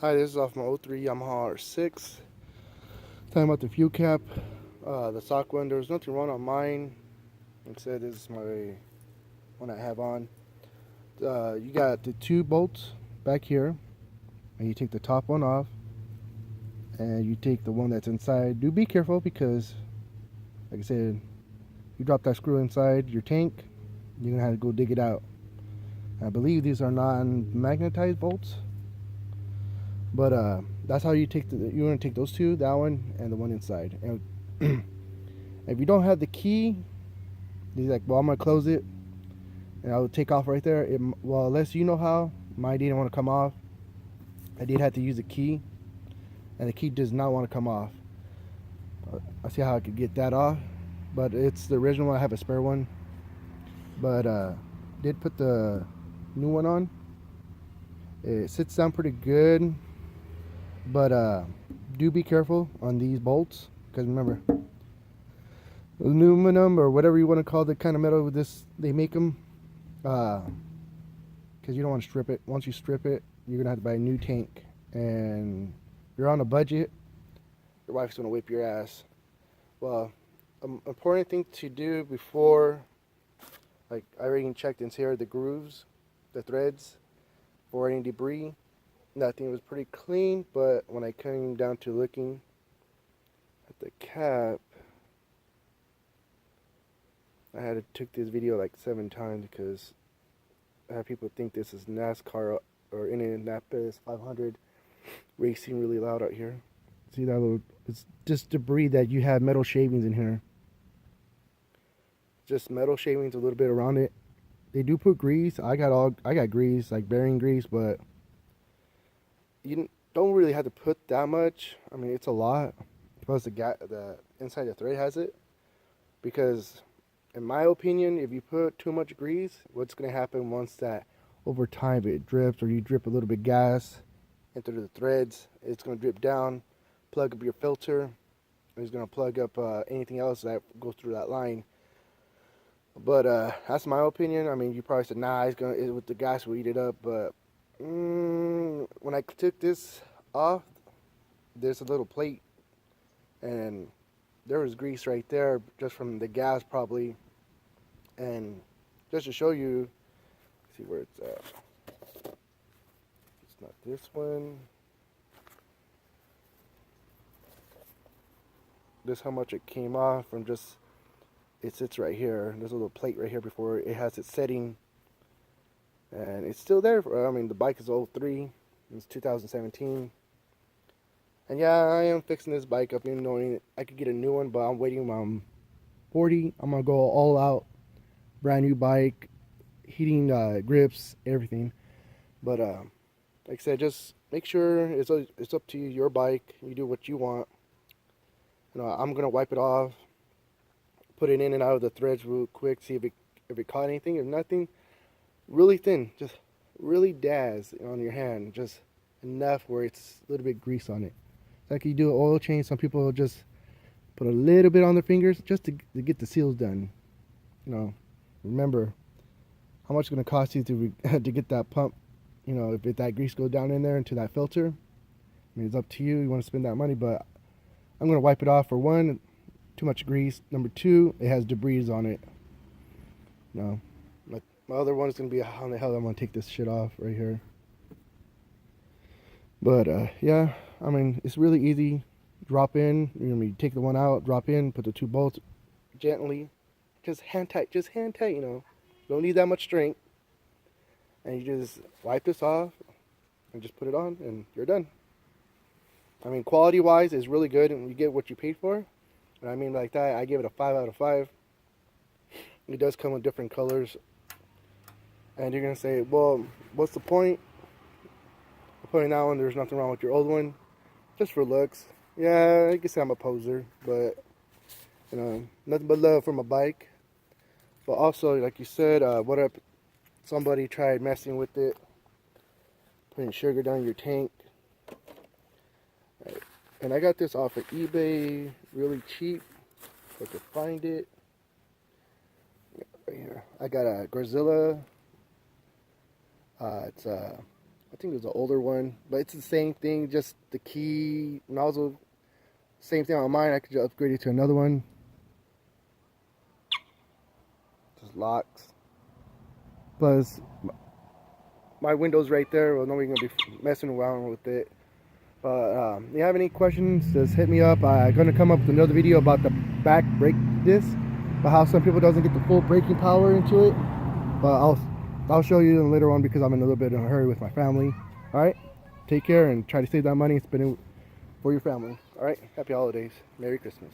Hi, this is off my '03 Yamaha R6. Talking about the fuel cap, the stock one. There was nothing wrong on mine. Like I said, this is my one I have on. You got the two bolts back here, and you take the top one off, and you take the one that's inside. Do be careful because, like I said, you drop that screw inside your tank, you're gonna have to go dig it out. I believe these are non-magnetized bolts, but that's how you take you want to take those two, that one and the one inside. And if you don't have the key, he's like, well, I'm gonna close it and I'll take off right there. Well, unless you know how, mine didn't want to come off. I did have to use the key, and the key does not want to come off. I see how I could get that off, but it's the original one. I have a spare one, but did put the new one on. It sits down pretty good, but do be careful on these bolts because remember, aluminum or whatever you want to call the kind of metal with this they make them. Because you don't want to strip it. Once you strip it, you're gonna have to buy a new tank, and if you're on a budget, your wife's gonna whip your ass. Well, important thing to do before, like I already checked in here, the grooves, the threads, for any debris. That thing was pretty clean, but when I came down to looking at the cap, I had to took this video like 7 times because I have people think this is NASCAR or Indianapolis 500 racing really loud out here. See that little? It's just debris that you have metal shavings in here. Just metal shavings, a little bit around it. They do put grease. I got grease, like bearing grease, but you don't really have to put that much. I mean, it's a lot. Plus the inside the thread has it. Because, in my opinion, if you put too much grease, what's gonna happen once that over time it drips or you drip a little bit gas into the threads, it's gonna drip down, plug up your filter. It's gonna plug up anything else that goes through that line. But that's my opinion. I mean, you probably said, nah, with the gas will eat it up. But when I took this off, there's a little plate, and there was grease right there just from the gas probably. And just to show you, see where it's at. It's not this one. This how much it came off from just, it sits right here. There's a little plate right here before it has its setting. And it's still there. I mean, the bike is '03. It's 2017. And yeah, I am fixing this bike up, even knowing I could get a new one, but I'm waiting when I'm 40. I'm going to go all out. Brand new bike, heating grips, everything. But like I said, just make sure it's up to you, your bike. You do what you want. You know, I'm gonna wipe it off, put it in and out of the threads real quick, see if it caught anything. If nothing, really thin, just really daz on your hand, just enough where it's a little bit grease on it. It's like you do an oil change. Some people just put a little bit on their fingers just to get the seals done. You know, remember how much it's gonna cost you to to get that pump. You know, if that grease goes down in there into that filter, I mean, it's up to you. You want to spend that money, but I'm gonna wipe it off. For one, too much grease. Number two, it has debris on it. No, my other one is gonna be how the hell I'm gonna take this shit off right here. But yeah, I mean, it's really easy. Drop in. You take the one out, drop in, put the two bolts gently, just hand tight. Just hand tight. You know, don't need that much strength. And you just wipe this off and just put it on, and you're done. I mean, quality wise is really good, and you get what you paid for. And I mean, like that, I give it a 5 out of 5. It does come with different colors, and you're gonna say, well, what's the point of putting that one? There's nothing wrong with your old one, just for looks. Yeah, I guess I'm a poser, but you know, nothing but love for my bike. But also, like you said, what if somebody tried messing with it, putting sugar down your tank? Right. And I got this off of eBay, really cheap. If I could find it. Right here. I got a Grazilla. It's I think there's an older one, but it's the same thing, just the key nozzle. Same thing on mine. I could just upgrade it to another one. Just locks. Plus, my window's right there. Well, nobody's gonna be messing around with it. But if you have any questions, just hit me up. I'm gonna come up with another video about the back brake disc, about how some people doesn't get the full braking power into it. But I'll show you later on because I'm in a little bit of a hurry with my family. All right, take care and try to save that money and spend it for your family. All right, happy holidays, Merry Christmas.